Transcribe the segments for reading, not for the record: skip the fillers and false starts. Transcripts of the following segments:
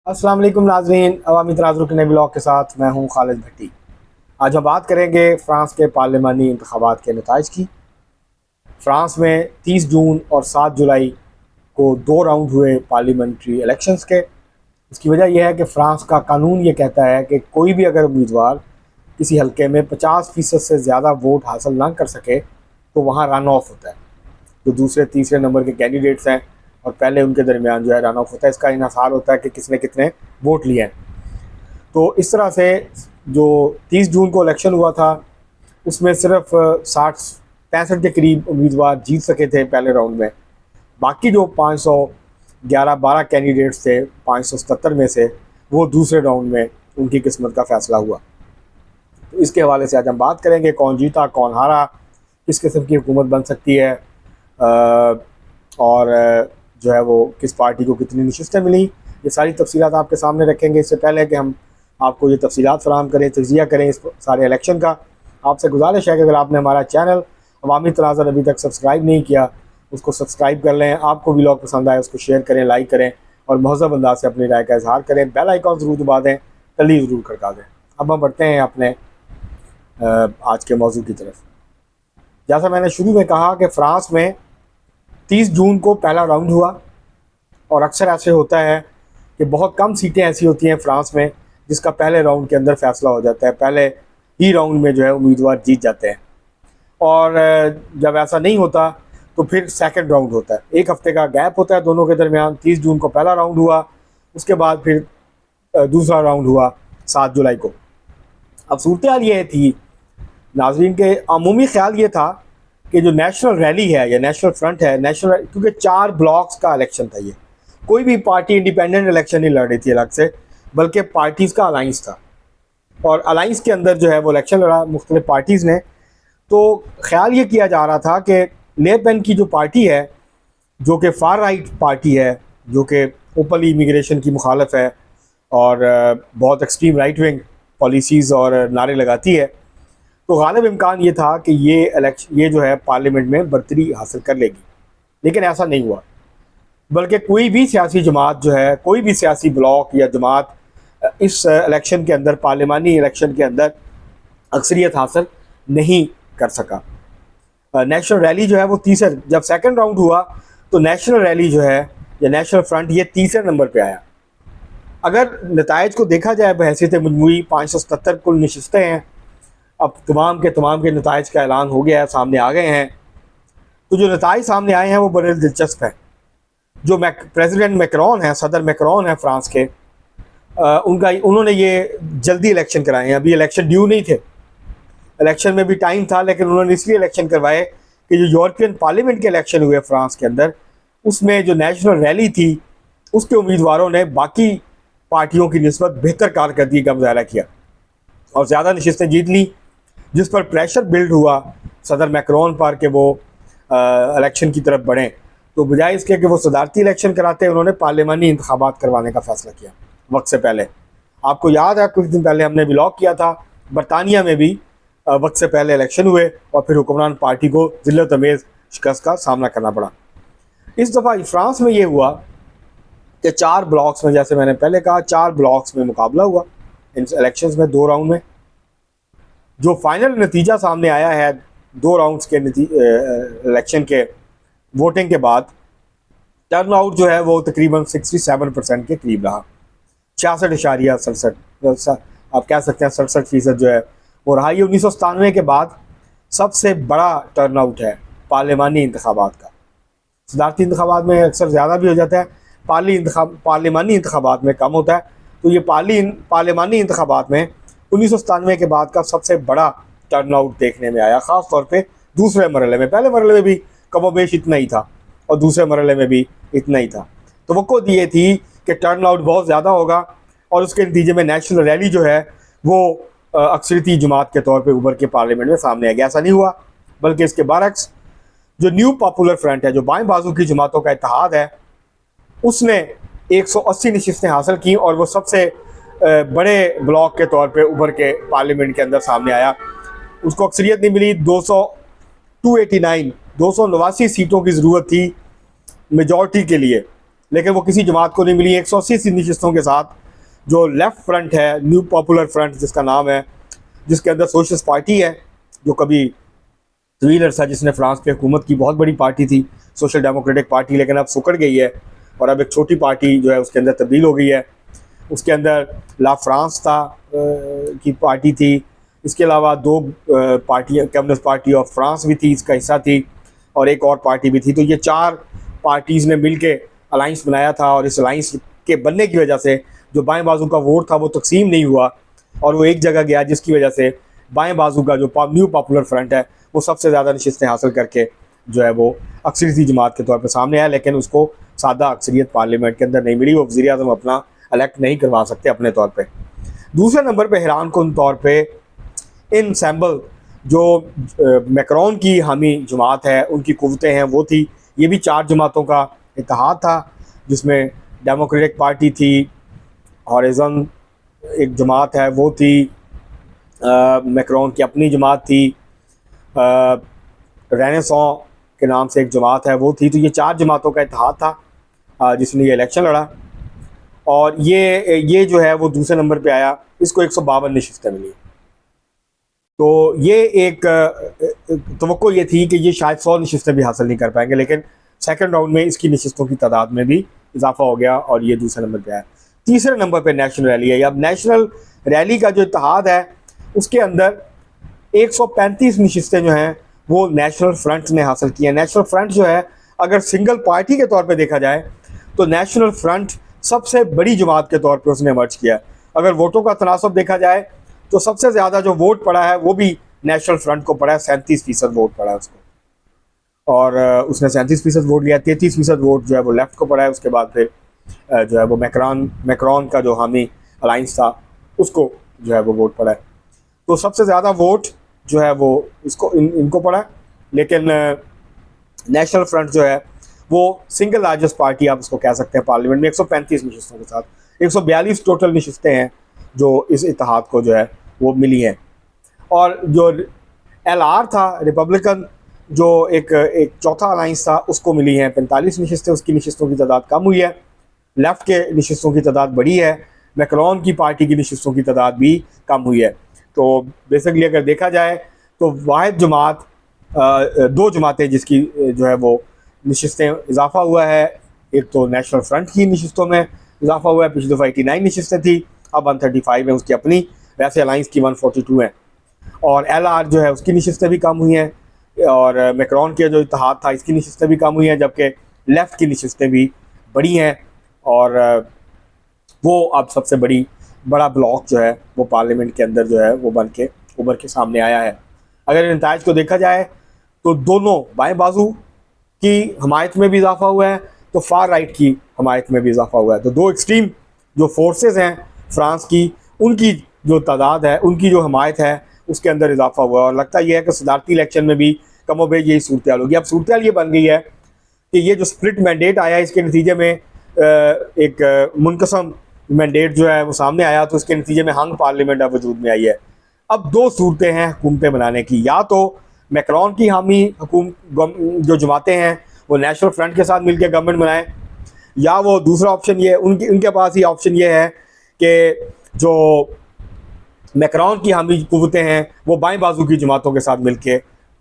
अस्सलाम वालेकुम नाज़रीन, अवामी तनाज़ुर के नए ब्लॉग के साथ मैं हूं खालिद भट्टी। आज हम बात करेंगे फ़्रांस के पार्लिमानी इंतखाबात के नताइज की। फ़्रांस में 30 जून और 7 जुलाई को 2 राउंड हुए पार्लियामेंट्री इलेक्शंस के। इसकी वजह यह है कि फ़्रांस का कानून ये कहता है कि कोई भी अगर उम्मीदवार किसी हलके में 50% से ज़्यादा वोट हासिल ना कर सके तो वहाँ रन ऑफ होता है। जो दूसरे तीसरे नंबर के कैंडिडेट्स हैं और पहले उनके दरमियान जो है रन ऑफ होता है। इसका इन्हिसार होता है कि किसने कितने वोट लिए हैं। तो इस तरह से जो 30 जून को इलेक्शन हुआ था उसमें सिर्फ 60-65 के करीब उम्मीदवार जीत सके थे पहले राउंड में। बाकी जो 511-12 कैंडिडेट्स थे 577 में से, वो दूसरे राउंड में उनकी किस्मत का फैसला हुआ। तो इसके हवाले से आज हम बात करेंगे कौन जीता कौन हारा, किस किस्म की हुकूमत बन सकती है और जो है वो किस पार्टी को कितनी नशिस्तें मिली। ये सारी तफसीलात आपके सामने रखेंगे। इससे पहले कि हम आपको ये तफसीलात फराहम करें, तजिया करें इस सारे इलेक्शन का, आपसे गुजारिश है कि अगर आपने हमारा चैनल अवामी तनाज़ुर अभी तक सब्सक्राइब नहीं किया उसको सब्सक्राइब कर लें। आपको व्लॉग पसंद आए उसको शेयर करें, लाइक करें और महज़ब अंदाज से अपनी राय का इजहार करें। बेल आइकॉन ज़रूर दबा दें, तली ज़रूर खड़का दें। अब हम बढ़ते हैं अपने आज के मौजू की तरफ। जैसा मैंने शुरू में कहा कि फ़्रांस में 30 जून को पहला राउंड हुआ और अक्सर ऐसे होता है कि बहुत कम सीटें ऐसी होती हैं फ़्रांस में जिसका पहले राउंड के अंदर फ़ैसला हो जाता है, पहले ही राउंड में जो है उम्मीदवार जीत जाते हैं। और जब ऐसा नहीं होता तो फिर सेकंड राउंड होता है, एक हफ़्ते का गैप होता है दोनों के दरमियान। 30 जून को पहला राउंड हुआ, उसके बाद फिर दूसरा राउंड हुआ 7 जुलाई को। अब सूरत हाल ये थी, नाज़रीन के अमूमी ख्याल ये था कि जो नेशनल रैली है या नेशनल फ्रंट है, नेशनल, क्योंकि 4 ब्लॉक्स का इलेक्शन था, ये कोई भी पार्टी इंडिपेंडेंट इलेक्शन नहीं लड़ रही थी अलग से, बल्कि पार्टीज़ का अलाइंस था और अलाइंस के अंदर जो है वो इलेक्शन लड़ा मुख्तलिफ पार्टीज़ ने। तो ख्याल ये किया जा रहा था कि ले पेन की जो पार्टी है, जो कि फार राइट पार्टी है, जो कि ओपनली इमिग्रेशन की मुखालफ है और बहुत एक्सट्रीम राइट विंग पॉलिसीज़ और नारे लगाती है, तो गालिब इम्कान ये था कि ये जो है पार्लियामेंट में बर्तरी हासिल कर लेगी। लेकिन ऐसा नहीं हुआ, बल्कि कोई भी सियासी जमात जो है, कोई भी सियासी ब्लॉक या जमात इस इलेक्शन के अंदर, पार्लियामानी इलेक्शन के अंदर अक्सरियत हासिल नहीं कर सका। नेशनल रैली जो है वो तीसरे, जब सेकंड राउंड हुआ तो नेशनल रैली जो है या नेशनल फ्रंट ये तीसरे नंबर पे आया। अगर नताइज को देखा जाए बहैसियत मजमूई 577 कुल नशिस्तें हैं। अब तमाम के नताइज का ऐलान हो गया है, सामने आ गए हैं। तो जो नताइज सामने आए हैं वो बड़े दिलचस्प हैं। जो प्रेसिडेंट मैक्रोन हैं, सदर मैक्रोन हैं फ़्रांस के, उन्होंने ये जल्दी इलेक्शन कराए हैं। अभी इलेक्शन ड्यू नहीं थे, इलेक्शन में भी टाइम था, लेकिन उन्होंने इसलिए इलेक्शन करवाए कि जो यूरोपियन पार्लियामेंट के इलेक्शन हुए फ़्रांस के अंदर, उसमें जो नेशनल रैली थी उसके उम्मीदवारों ने बाकी पार्टियों की निस्बत बेहतर कारकर्दगी का मुजाहरा किया और ज़्यादा नशिस्तें जीत ली, जिस पर प्रेशर बिल्ड हुआ सदर मैक्रोन पर कि वो इलेक्शन की तरफ बढ़ें। तो बजाय इसके कि वो सदारती इलेक्शन कराते, उन्होंने पार्लियामानी इंतखाबात करवाने का फ़ैसला किया वक्त से पहले। आपको याद है कुछ दिन पहले हमने ब्लॉग किया था, बरतानिया में भी वक्त से पहले इलेक्शन हुए और फिर हुक्मरान पार्टी को ज़िल्लत अमेज़ शिकस्त का सामना करना पड़ा। इस दफ़ा फ्रांस में ये हुआ कि 4 ब्लॉक्स में, जैसे मैंने पहले कहा, 4 ब्लॉक्स में मुकाबला हुआ इन इलेक्शंस में 2 राउंड में। जो फाइनल नतीजा सामने आया है 2 राउंड्स के इलेक्शन के वोटिंग के बाद, टर्न आउट जो है वो तकरीबन 67% के करीब रहा। 66.67, आप कह सकते हैं 67% जो है वो रहा। ये 1997 के बाद सबसे बड़ा टर्न आउट है पार्लियामानी इंतखाबात का। सदारती इंतखाबात में अक्सर ज़्यादा भी हो जाता है, पार्लियामानी इंतखाबात में कम होता है। तो ये पार्लियामानी इंतखाबात में 1997 के बाद का सबसे बड़ा टर्न आउट देखने में आया, ख़ास तौर पे दूसरे मरहले में। पहले मरहले में भी कमोबेश इतना ही था और दूसरे मरहले में भी इतना ही था। तो वक़्त ये थी कि टर्न आउट बहुत ज़्यादा होगा और उसके नतीजे में नेशनल रैली जो है वो अक्सरियती जमात के तौर पे उभर के पार्लियामेंट में सामने आ गया। ऐसा नहीं हुआ, बल्कि इसके बरक्स जो न्यू पॉपुलर फ्रंट है, जो बाएं बाजू की जमातों का इत्तेहाद है, उसने 180 नशिस्तें हासिल की और वो सबसे बड़े ब्लॉक के तौर पे उभर के पार्लियामेंट के अंदर सामने आया। उसको अक्सरियत नहीं मिली, 289 सीटों की ज़रूरत थी मेजॉरिटी के लिए, लेकिन वो किसी जमात को नहीं मिली। 180 नशिस्तों के साथ जो लेफ़्ट फ्रंट है, न्यू पॉपुलर फ्रंट जिसका नाम है, जिसके अंदर सोशलिस्ट पार्टी है, जो कभी तवील अरसा जिसने फ्रांस की हुकूमत की, बहुत बड़ी पार्टी थी सोशल डेमोक्रेटिक पार्टी, लेकिन अब सुकड़ गई है और अब एक छोटी पार्टी जो है उसके अंदर तब्दील हो गई है। उसके अंदर ला फ्रांस था की पार्टी थी, इसके अलावा दो पार्टियाँ, कम्युनिस्ट पार्टी ऑफ फ्रांस भी थी, इसका हिस्सा थी, और एक और पार्टी भी थी। तो ये 4 पार्टीज़ ने मिल के अलाइंस बनाया था, और इस अलाइंस के बनने की वजह से जो बाएं बाजू का वोट था वो तकसीम नहीं हुआ और वो एक जगह गया, जिसकी वजह से बाएं बाजू का जो न्यू पॉपुलर फ्रंट है वो सबसे ज़्यादा नशिस्तें हासिल करके जो है वो अक्सरियती जमात के तौर पर सामने आया, लेकिन उसको सादा अक्सरियत पार्लियामेंट के अंदर नहीं मिली। वो वज़ीर आज़म अपना इलेक्ट नहीं करवा सकते अपने तौर पर। दूसरे नंबर पर हैरान कुन तौर पर इन सैम्बल जो मैक्रोन की हामी जमात है, उनकी कुव्वतें हैं वो थी। ये भी 4 जमातों का इत्तेहाद था, जिसमें डेमोक्रेटिक पार्टी थी, हॉरिज़न एक जमात है वो थी, मैक्रोन की अपनी जमात थी, रेनेसां के नाम से एक जमात है वो थी। तो ये 4 जमातों का इत्तेहाद था जिसने ये इलेक्शन लड़ा, और ये जो है वो दूसरे नंबर पे आया। इसको 152 नशिस्तें मिली। तो ये एक तवक्को ये थी कि ये शायद 100 नशिस्तें भी हासिल नहीं कर पाएंगे, लेकिन सेकंड राउंड में इसकी नशिस्तों की तादाद में भी इजाफा हो गया और ये दूसरे नंबर पे आया। तीसरे नंबर पे नेशनल रैली है। अब नेशनल रैली का जो इत्तेहाद है उसके अंदर 135 नशिस्तें जो हैं वो नेशनल फ्रंट ने हासिल की हैं। नेशनल फ्रंट जो है, अगर सिंगल पार्टी के तौर पे देखा जाए तो नेशनल फ्रंट सबसे बड़ी जमात के तौर पे उसने इमर्ज किया। अगर वोटों का तनासब देखा जाए तो सबसे ज़्यादा जो वोट पड़ा है वो भी नेशनल फ्रंट को पड़ा है, 37% वोट पड़ा है उसको, और उसने 37% वोट लिया। 33% वोट जो है वो लेफ़्ट को पड़ा है। उसके बाद फिर जो है वो मैक्रोन का जो हामी अलाइंस था उसको जो है वो वोट पड़ा है। तो सबसे ज़्यादा वोट जो है वो इसको इनको पड़ा है, लेकिन नेशनल फ्रंट जो है वो सिंगल लार्जेस्ट पार्टी आप उसको कह सकते हैं पार्लियामेंट में, 135 नशिस्तों के साथ 142 टोटल नशिस्तें हैं जो इस इत्तेहाद को जो है वो मिली हैं। और जो LR था, रिपब्लिकन जो एक चौथा अलाइंस था, उसको मिली हैं 45 नशिस्तें। उसकी नशिस्तों की तादाद कम हुई है। लेफ़्ट के नशिस्तों की तादाद बढ़ी है। मैक्रोन की पार्टी की नशिस्तों की तादाद भी कम हुई है। तो बेसिकली अगर देखा जाए तो वाहिद जमात, 2 जमातें जिसकी जो है वो नशिस्तें इजाफा हुआ है, एक तो नेशनल फ्रंट की नशिस्तों में इजाफा हुआ है। पिछली दफ़ा 89 नशिस्तें थी, अब 135 है उसकी अपनी, वैसे अलाइंस की 142 हैं। और LR जो है उसकी नशिस्तें भी कम हुई हैं, और मैक्रोन के जो इत्तेहाद था इसकी नशिस्तें भी कम हुई हैं, जबकि लेफ़्ट की नशिस्तें भी बढ़ी हैं। और वो अब सबसे बड़ा ब्लॉक जो है वो पार्लियामेंट के अंदर जो है वो बन के उभर के सामने आया है। अगर इन नताइज को देखा जाए तो दोनों बाएं बाजू की हमायत में भी इजाफा हुआ है, तो फार राइट की हमायत में भी इजाफा हुआ है। तो 2 एक्सट्रीम जो फोर्सेस हैं फ्रांस की, उनकी जो तादाद है, उनकी जो हमायत है, उसके अंदर इजाफा हुआ है। और लगता यह है कि सदारती इलेक्शन में भी कमोबेश यही सूरत हाल होगी। अब सूरत हाल ये बन गई है कि ये जो स्प्लिट मैंडेट आया, इसके नतीजे में एक मुनकसम मैंडेट जो है वो सामने आया, तो इसके नतीजे में हंग पार्लियामेंट अब वजूद में आई है। अब 2 सूरतें हैं हुकूमतें बनाने की, या तो मैक्रोन की हामी जो जमातें हैं वो नेशनल फ्रंट के साथ मिलकर गवर्नमेंट बनाएं, या वो दूसरा ऑप्शन ये उनके पास ही ऑप्शन ये है कि जो मैक्रोन की हामी कुव्वतें हैं वो बाएं बाजू की जमातों के साथ मिलके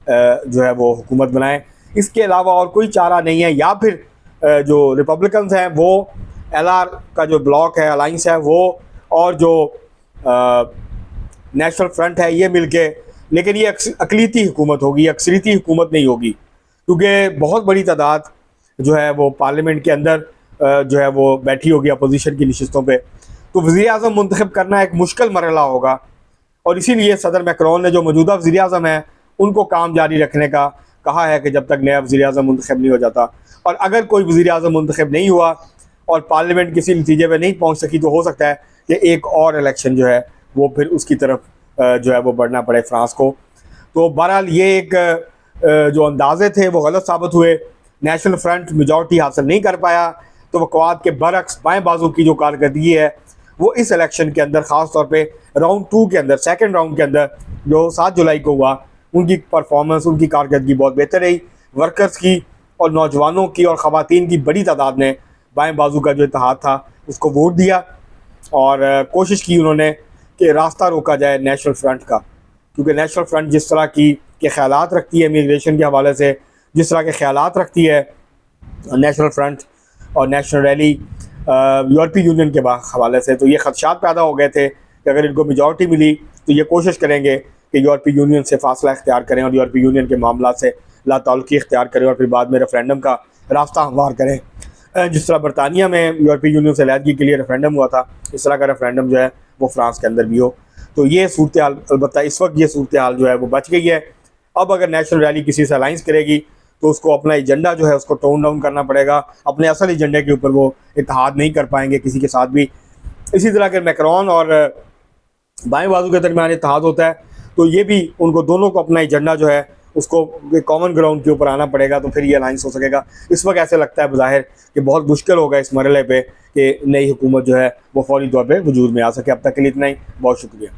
जो है वो हुकूमत बनाएं। इसके अलावा और कोई चारा नहीं है। या फिर जो रिपब्लिकन्स हैं वो LR का जो ब्लॉक है, अलाइंस है वो, और जो नेशनल फ्रंट है, ये मिलके, लेकिन ये अकलीती हुकूमत होगी, अक्सरियती हुकूमत नहीं होगी, क्योंकि बहुत बड़ी तादाद जो है वो पार्लियामेंट के अंदर जो है वो बैठी होगी अपोजिशन की नशिस्तों पे। तो वज़ीर आज़म मुंतखब करना एक मुश्किल मरहला होगा, और इसीलिए सदर मैक्रोन ने जो मौजूदा वज़ीर आज़म है उनको काम जारी रखने का कहा है कि जब तक नया वज़ीर आज़म मुंतखब नहीं हो जाता। और अगर कोई वज़ीर आज़म मुंतखब नहीं हुआ और पार्लियामेंट किसी नतीजे पर नहीं पहुँच सकी, तो हो सकता है कि एक और इलेक्शन जो है वो फिर उसकी तरफ जो है वो बढ़ना पड़े फ्रांस को। तो बहरहाल ये एक जो अंदाजे थे वो गलत साबित हुए। नेशनल फ्रंट मेजॉरिटी हासिल नहीं कर पाया, तो वक़्वात के बरक्स बाएं बाजू की जो कारकर्दगी है वो इस इलेक्शन के अंदर, ख़ास तौर पे राउंड 2 के अंदर, सेकंड राउंड के अंदर जो 7 जुलाई को हुआ, उनकी परफॉर्मेंस, उनकी कारकर्दगी बहुत बेहतर रही। वर्कर्स की और नौजवानों की और ख़वातीन की बड़ी तादाद ने बाएं बाजू का जो इत्तेहाद था उसको वोट दिया और कोशिश की उन्होंने कि रास्ता रोका जाए नेशनल फ्रंट का, क्योंकि नेशनल फ्रंट जिस तरह के ख्यालात रखती है इमिग्रेशन के हवाले से, जिस तरह के ख्यालात रखती है नेशनल फ्रंट और नेशनल रैली यूरोपीय यूनियन के हवाले से, तो ये खदशात पैदा हो गए थे कि अगर इनको मेजॉरिटी मिली तो ये कोशिश करेंगे कि यूरोपीय यूनियन से फासला इख्तियार करें और यूरोपीय यूनियन के मामला से लाताल्लुकी इख्तियार करें और फिर बाद में रेफरेंडम का रास्ता हमवार करें। जिस तरह बरतानिया में यूरोपीय यूनियन से अलहदगी के लिए रेफरेंडम हुआ था, इस तरह का रेफरेंडम जो है वो फ्रांस के अंदर भी हो। तो ये सूरत हाल, अलबत्ता इस वक्त ये सूरत हाल जो है वो बच गई है। अब अगर नेशनल रैली किसी से अलाइंस करेगी तो उसको अपना एजेंडा जो है उसको टोन डाउन करना पड़ेगा, अपने असल एजेंडे के ऊपर वो इत्तेहाद नहीं कर पाएंगे किसी के साथ भी। इसी तरह अगर मैक्रोन और बाएं बाजू के दरमियान इत्तेहाद होता है तो ये भी उनको दोनों को अपना एजेंडा जो है उसको कॉमन ग्राउंड के ऊपर आना पड़ेगा, तो फिर ये अलाइंस हो सकेगा। इस वक्त ऐसे लगता है बज़ाहिर कि बहुत मुश्किल होगा इस मरहले पे कि नई हुकूमत जो है वो फौरी तौर पे वजूद में आ सके। अब तक के लिए इतना ही, बहुत शुक्रिया।